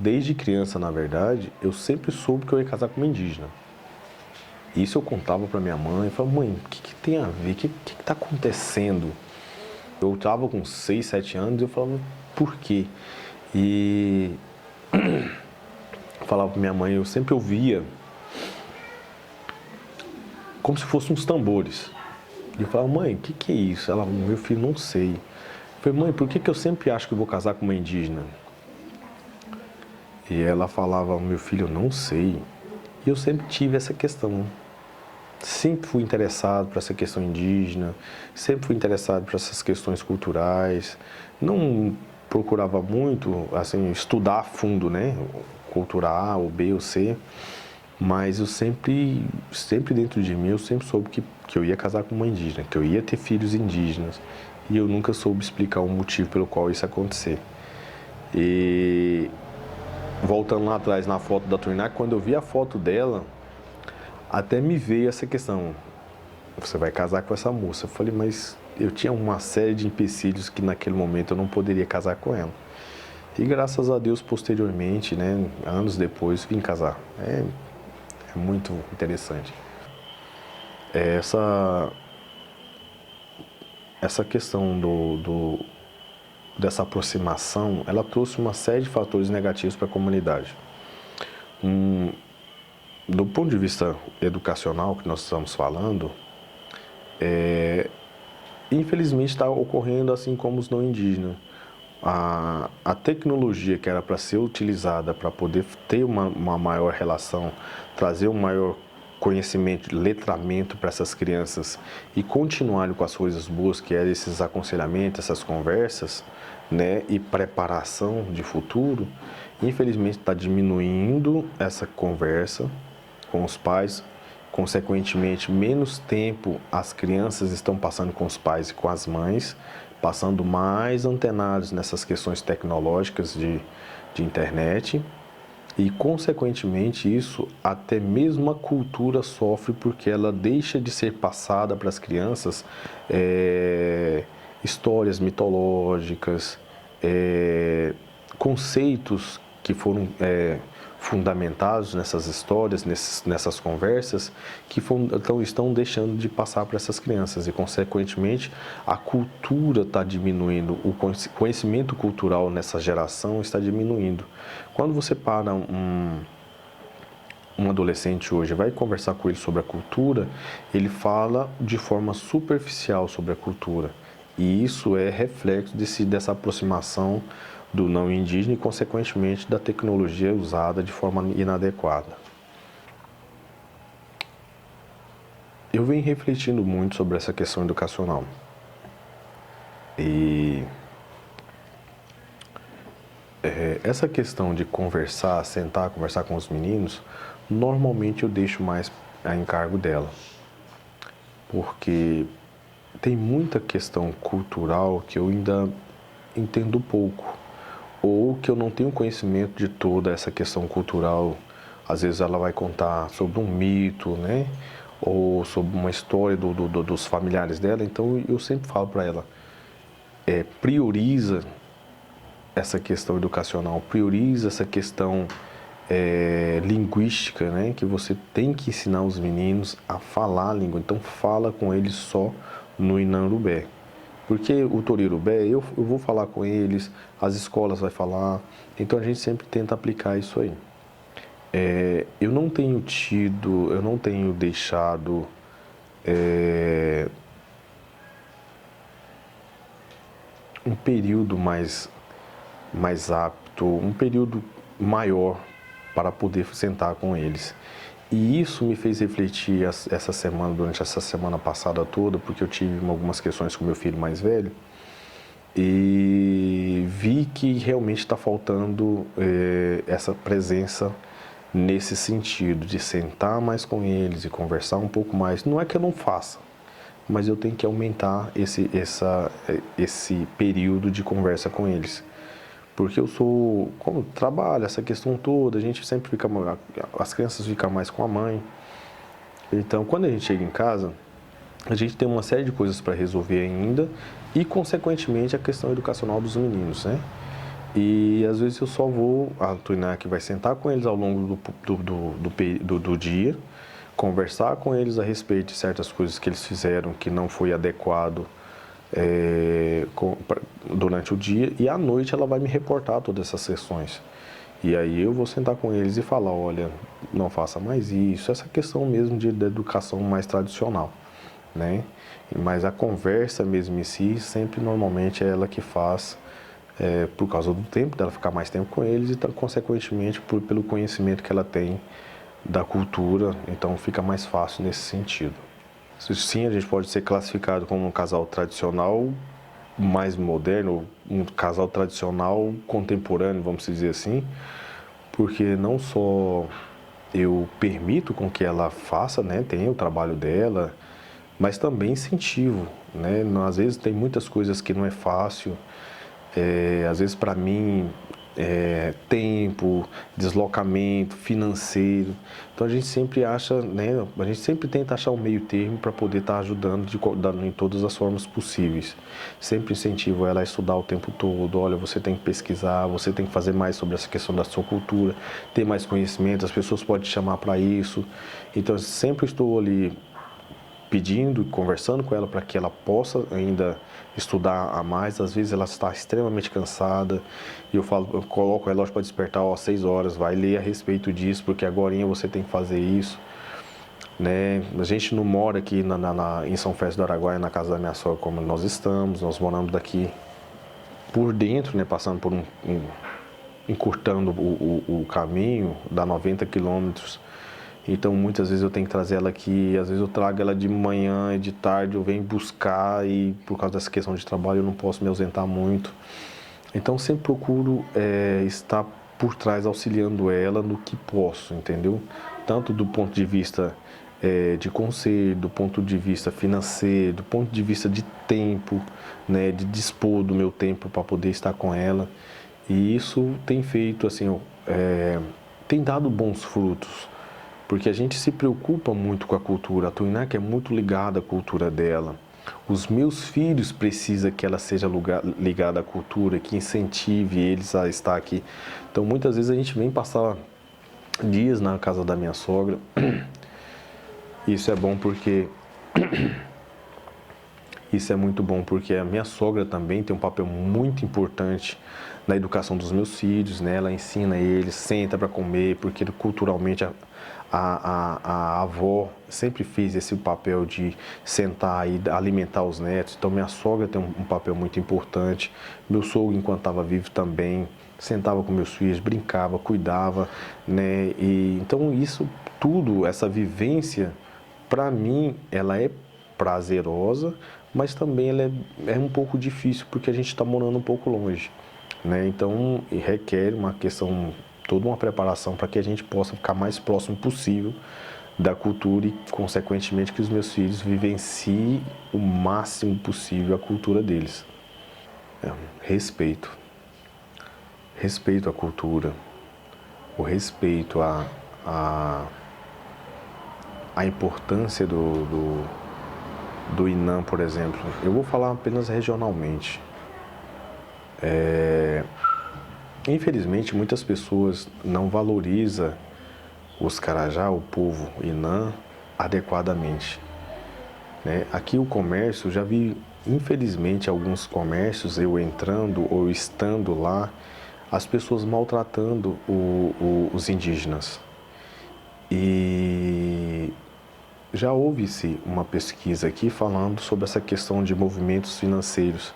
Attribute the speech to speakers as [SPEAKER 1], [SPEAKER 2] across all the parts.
[SPEAKER 1] desde criança, na verdade, eu sempre soube que eu ia casar com uma indígena. Isso eu contava para minha mãe, eu falava, mãe, o que tem a ver? O que está acontecendo? Eu estava com 6, 7 anos e eu falava, por quê? E eu falava para minha mãe, eu sempre ouvia como se fossem uns tambores. E eu falava, mãe, o que é isso? Ela, meu filho, não sei. Eu falei, mãe, por que eu sempre acho que eu vou casar com uma indígena? E ela falava, meu filho, eu não sei. E eu sempre tive essa questão. Sempre fui interessado por essa questão indígena, sempre fui interessado por essas questões culturais. Não procurava muito, assim, estudar a fundo, né? Cultura A, ou B, ou C. Mas eu sempre dentro de mim, eu sempre soube que eu ia casar com uma indígena, que eu ia ter filhos indígenas. E eu nunca soube explicar o motivo pelo qual isso ia acontecer. E voltando lá atrás na foto da Turiná, quando eu vi a foto dela, até me veio essa questão, você vai casar com essa moça. Eu falei, mas eu tinha uma série de empecilhos que naquele momento eu não poderia casar com ela. E graças a Deus, posteriormente, né, anos depois, vim casar. É muito interessante. Essa questão dessa aproximação, ela trouxe uma série de fatores negativos para a comunidade. Do ponto de vista educacional que nós estamos falando, infelizmente está ocorrendo assim como os não indígenas. A tecnologia que era para ser utilizada para poder ter uma maior relação, trazer um maior conhecimento, letramento para essas crianças e continuarem com as coisas boas que eram esses aconselhamentos, essas conversas, né, e preparação de futuro, infelizmente está diminuindo essa conversa com os pais, consequentemente menos tempo as crianças estão passando com os pais e com as mães, passando mais antenados nessas questões tecnológicas de internet e, consequentemente, isso até mesmo a cultura sofre porque ela deixa de ser passada para as crianças histórias mitológicas, conceitos que foram fundamentados nessas histórias, nessas conversas, que estão deixando de passar para essas crianças e, consequentemente, a cultura está diminuindo, o conhecimento cultural nessa geração está diminuindo. Quando você para um adolescente hoje, vai conversar com ele sobre a cultura, ele fala de forma superficial sobre a cultura. E isso é reflexo dessa aproximação do não indígena e, consequentemente, da tecnologia usada de forma inadequada. Eu venho refletindo muito sobre essa questão educacional. E essa questão de sentar, conversar com os meninos, normalmente eu deixo mais a encargo dela. Porque tem muita questão cultural que eu ainda entendo pouco, ou que eu não tenho conhecimento de toda essa questão cultural. Às vezes ela vai contar sobre um mito, né? Ou sobre uma história dos familiares dela. Então eu sempre falo para ela, prioriza essa questão educacional, prioriza essa questão linguística, né? Que você tem que ensinar os meninos a falar a língua. Então fala com eles só no Inarubé. Porque o Torirubé, eu vou falar com eles, as escolas vão falar, então a gente sempre tenta aplicar isso aí. Eu não tenho deixado um período mais apto, um período maior para poder sentar com eles. E isso me fez refletir durante essa semana passada toda, porque eu tive algumas questões com meu filho mais velho e vi que realmente está faltando essa presença nesse sentido, de sentar mais com eles e conversar um pouco mais. Não é que eu não faça, mas eu tenho que aumentar esse período de conversa com eles. Porque como trabalho, essa questão toda, a gente sempre as crianças ficam mais com a mãe. Então, quando a gente chega em casa, a gente tem uma série de coisas para resolver ainda e, consequentemente, a questão educacional dos meninos, né? E às vezes eu só vou, a Tuiná que vai sentar com eles ao longo do dia, conversar com eles a respeito de certas coisas que eles fizeram que não foi adequado durante o dia, e à noite ela vai me reportar todas essas sessões. E aí eu vou sentar com eles e falar, olha, não faça mais isso, essa questão mesmo da educação mais tradicional, né? Mas a conversa mesmo em si, sempre normalmente é ela que faz, por causa do tempo, dela ficar mais tempo com eles e, consequentemente, pelo conhecimento que ela tem da cultura, então fica mais fácil nesse sentido. Sim, a gente pode ser classificado como um casal tradicional mais moderno, um casal tradicional contemporâneo, vamos dizer assim, porque não só eu permito com que ela faça, né, tenha o trabalho dela, mas também incentivo, né? Às vezes tem muitas coisas que não é fácil, às vezes para mim tempo, deslocamento, financeiro. Então a gente sempre acha, né, a gente sempre tenta achar um meio termo para poder estar ajudando em todas as formas possíveis. Sempre incentivo ela a estudar o tempo todo. Olha, você tem que pesquisar, você tem que fazer mais sobre essa questão da sua cultura, ter mais conhecimento, as pessoas podem te chamar para isso. Então eu sempre estou ali pedindo e conversando com ela para que ela possa ainda estudar a mais. Às vezes ela está extremamente cansada e eu coloco ela para despertar, ó, 6 horas, vai ler a respeito disso, porque agorinha você tem que fazer isso, né? A gente não mora aqui em São Félix do Araguaia, na casa da minha sogra, como nós estamos, nós moramos daqui por dentro, né, passando por encurtando o caminho, dá 90 quilômetros. Então, muitas vezes eu tenho que trazer ela aqui, às vezes eu trago ela de manhã e de tarde eu venho buscar e por causa dessa questão de trabalho eu não posso me ausentar muito. Então, sempre procuro estar por trás auxiliando ela no que posso, entendeu? Tanto do ponto de vista de conselho, do ponto de vista financeiro, do ponto de vista de tempo, né, de dispor do meu tempo para poder estar com ela. E isso tem feito, assim, tem dado bons frutos. Porque a gente se preocupa muito com a cultura. A Tuiná que é muito ligada à cultura dela. Os meus filhos precisam que ela seja ligada à cultura, que incentive eles a estar aqui. Então, muitas vezes a gente vem passar dias na casa da minha sogra. Isso é bom porque Isso é muito bom porque a minha sogra também tem um papel muito importante na educação dos meus filhos, né? Ela ensina eles, senta para comer, porque culturalmente a avó sempre fez esse papel de sentar e alimentar os netos. Então minha sogra tem um papel muito importante. Meu sogro, enquanto estava vivo também, sentava com meus filhos, brincava, cuidava, né? E então isso tudo, essa vivência, para mim, ela é prazerosa, mas também ela é um pouco difícil porque a gente está morando um pouco longe, né? Então requer uma questão, toda uma preparação para que a gente possa ficar mais próximo possível da cultura e, consequentemente, que os meus filhos vivenciem o máximo possível a cultura deles. Respeito. Respeito à cultura, o respeito à importância do Inã, por exemplo. Eu vou falar apenas regionalmente. Infelizmente, muitas pessoas não valorizam os Carajá, o povo Inã, adequadamente, né? Aqui o comércio, já vi, infelizmente, alguns comércios, eu entrando ou estando lá, as pessoas maltratando os indígenas. E já houve-se uma pesquisa aqui falando sobre essa questão de movimentos financeiros.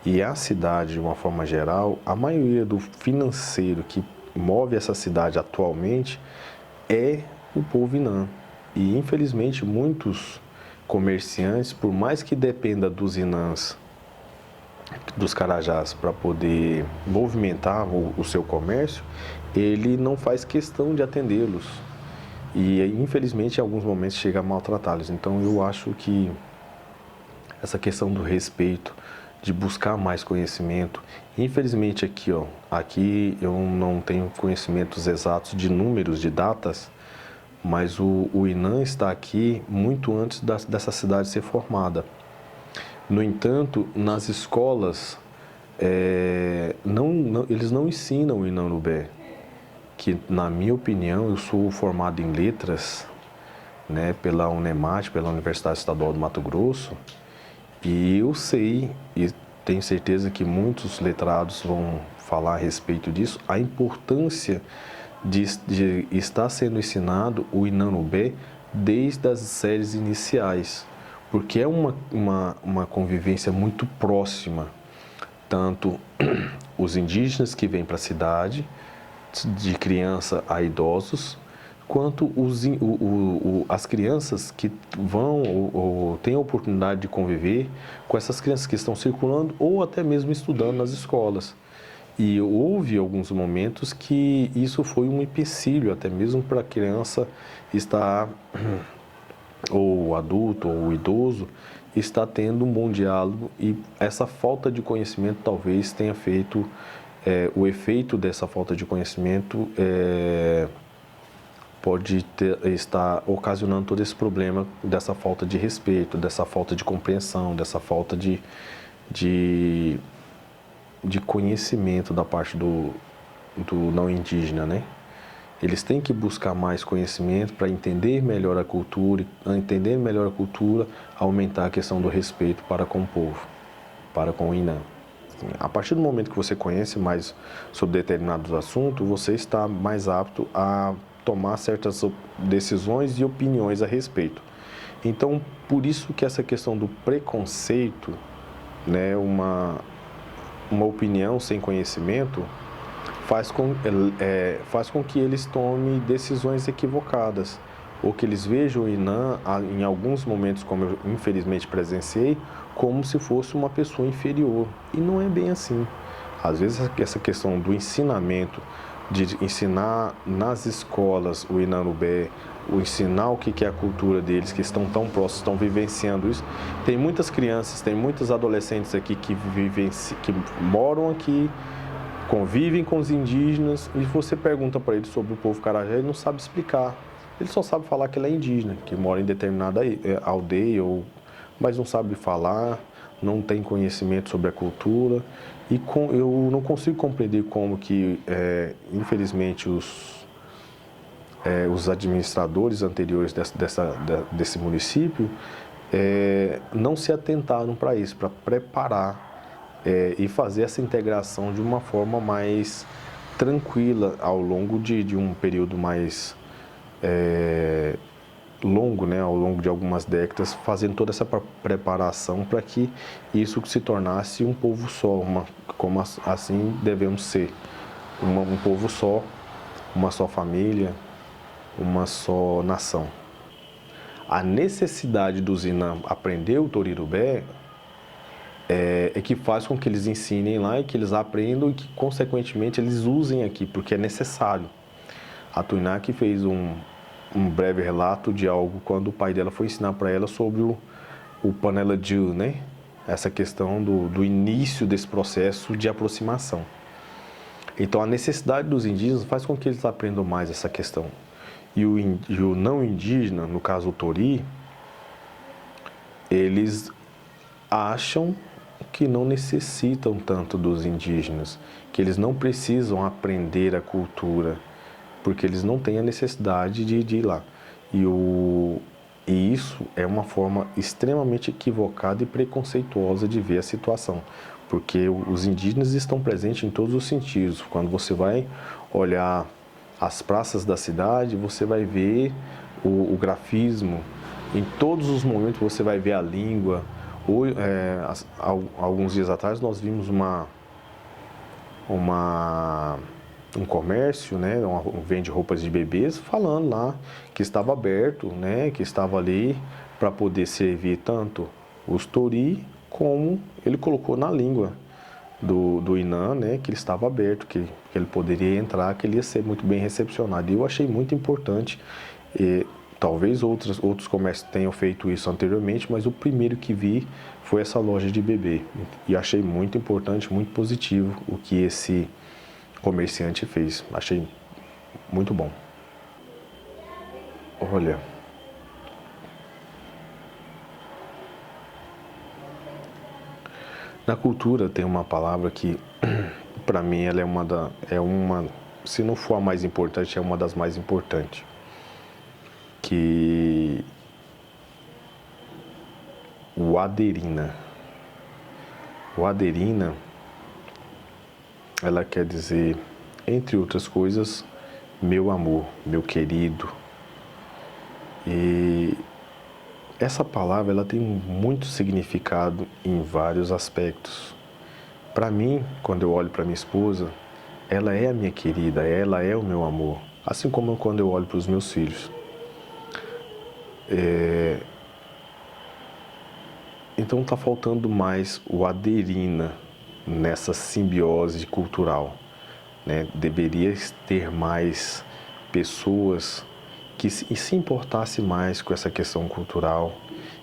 [SPEAKER 1] E a cidade, de uma forma geral, a maioria do financeiro que move essa cidade atualmente é o povo Inã. E, infelizmente, muitos comerciantes, por mais que dependa dos Inãs, dos Carajás, para poder movimentar o seu comércio, ele não faz questão de atendê-los. E, infelizmente, em alguns momentos chega a maltratá-los. Então, eu acho que essa questão do respeito, de buscar mais conhecimento, infelizmente aqui eu não tenho conhecimentos exatos de números, de datas, mas o Inã está aqui muito antes dessa cidade ser formada. No entanto, nas escolas eles não ensinam o Inanubé, que na minha opinião, eu sou formado em letras, né, pela Unemat, pela Universidade Estadual do Mato Grosso, e eu sei, e tenho certeza que muitos letrados vão falar a respeito disso, a importância de estar sendo ensinado o Inanubé desde as séries iniciais, porque é uma convivência muito próxima, tanto os indígenas que vêm para a cidade, de criança a idosos, quanto as crianças que vão ou têm a oportunidade de conviver com essas crianças que estão circulando ou até mesmo estudando nas escolas. E houve alguns momentos que isso foi um empecilho, até mesmo para a criança estar, ou o adulto, ou o idoso, está tendo um bom diálogo, e essa falta de conhecimento talvez tenha feito, o efeito dessa falta de conhecimento pode estar ocasionando todo esse problema dessa falta de respeito, dessa falta de compreensão, dessa falta de, de conhecimento da parte do não indígena, né? Eles têm que buscar mais conhecimento para entender melhor a cultura, aumentar a questão do respeito para com o povo, para com o Inã. A partir do momento que você conhece mais sobre determinados assuntos, você está mais apto a tomar certas decisões e opiniões a respeito. Então, por isso que essa questão do preconceito, né, uma opinião sem conhecimento, faz com que eles tomem decisões equivocadas, ou que eles vejam o Inã, em alguns momentos, como eu infelizmente presenciei, como se fosse uma pessoa inferior. E não é bem assim. Às vezes essa questão do ensinamento, de ensinar nas escolas o Inanubé, o ensinar o que é a cultura deles, que estão tão próximos, estão vivenciando isso. Tem muitas crianças, tem muitos adolescentes aqui que moram aqui, convivem com os indígenas, e você pergunta para ele sobre o povo Carajé, ele não sabe explicar. Ele só sabe falar que ele é indígena, que mora em determinada aldeia, mas não sabe falar, não tem conhecimento sobre a cultura. E eu não consigo compreender como que, infelizmente, os administradores anteriores desse município não se atentaram para isso, para preparar e fazer essa integração de uma forma mais tranquila ao longo de um período mais longo, né, ao longo de algumas décadas, fazendo toda essa preparação para que isso se tornasse um povo só, como assim devemos ser, um povo só, uma só família, uma só nação. A necessidade dos Inã aprender o Torirubé é que faz com que eles ensinem lá e que eles aprendam e que, consequentemente, eles usem aqui, porque é necessário. A Tuiná fez um breve relato de algo quando o pai dela foi ensinar para ela sobre o Panela Jill, né? Essa questão do início desse processo de aproximação. Então, a necessidade dos indígenas faz com que eles aprendam mais essa questão. E o não indígena, no caso o Tori, eles acham que não necessitam tanto dos indígenas, que eles não precisam aprender a cultura, porque eles não têm a necessidade de ir lá. E isso é uma forma extremamente equivocada e preconceituosa de ver a situação, porque os indígenas estão presentes em todos os sentidos. Quando você vai olhar as praças da cidade, você vai ver o grafismo, em todos os momentos você vai ver a língua. Alguns dias atrás nós vimos um comércio, né, vende roupas de bebês, falando lá que estava aberto, né, que estava ali para poder servir tanto os tori, como ele colocou na língua do Inã, né, que ele estava aberto, que ele poderia entrar, que ele ia ser muito bem recepcionado. E eu achei muito importante. Talvez outros comércios tenham feito isso anteriormente, mas o primeiro que vi foi essa loja de bebê. E achei muito importante, muito positivo o que esse comerciante fez. Achei muito bom. Olha, Na cultura tem uma palavra que, para mim, ela se não for a mais importante, é uma das mais importantes. Que o aderina. O aderina, ela quer dizer, entre outras coisas, meu amor, meu querido. E essa palavra, ela tem muito significado em vários aspectos. Para mim, quando eu olho para minha esposa, ela é a minha querida, ela é o meu amor. Assim como quando eu olho para os meus filhos. Então está faltando mais o aderina nessa simbiose cultural, né? Deveria ter mais pessoas que se importasse mais com essa questão cultural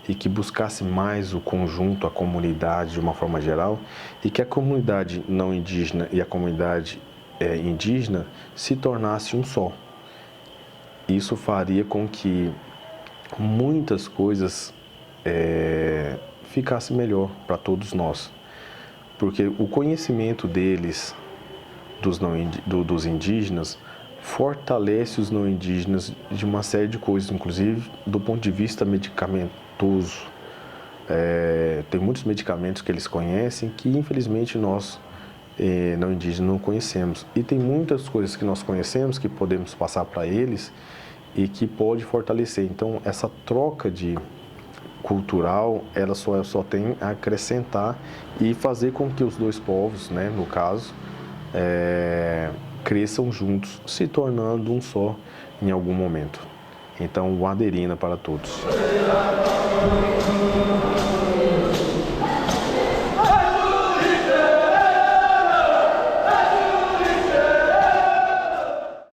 [SPEAKER 1] e que buscasse mais o conjunto, a comunidade de uma forma geral, e que a comunidade não indígena e a comunidade indígena se tornasse um só. Isso faria com que muitas coisas ficasse melhor para todos nós, porque o conhecimento deles, dos indígenas, fortalece os não indígenas de uma série de coisas, inclusive do ponto de vista medicamentoso. Tem muitos medicamentos que eles conhecem que infelizmente nós não indígenas não conhecemos, e tem muitas coisas que nós conhecemos que podemos passar para eles e que pode fortalecer. Então essa troca de cultural, ela só tem a acrescentar e fazer com que os dois povos, né, no caso, cresçam juntos, se tornando um só em algum momento. Então, o aderina para todos.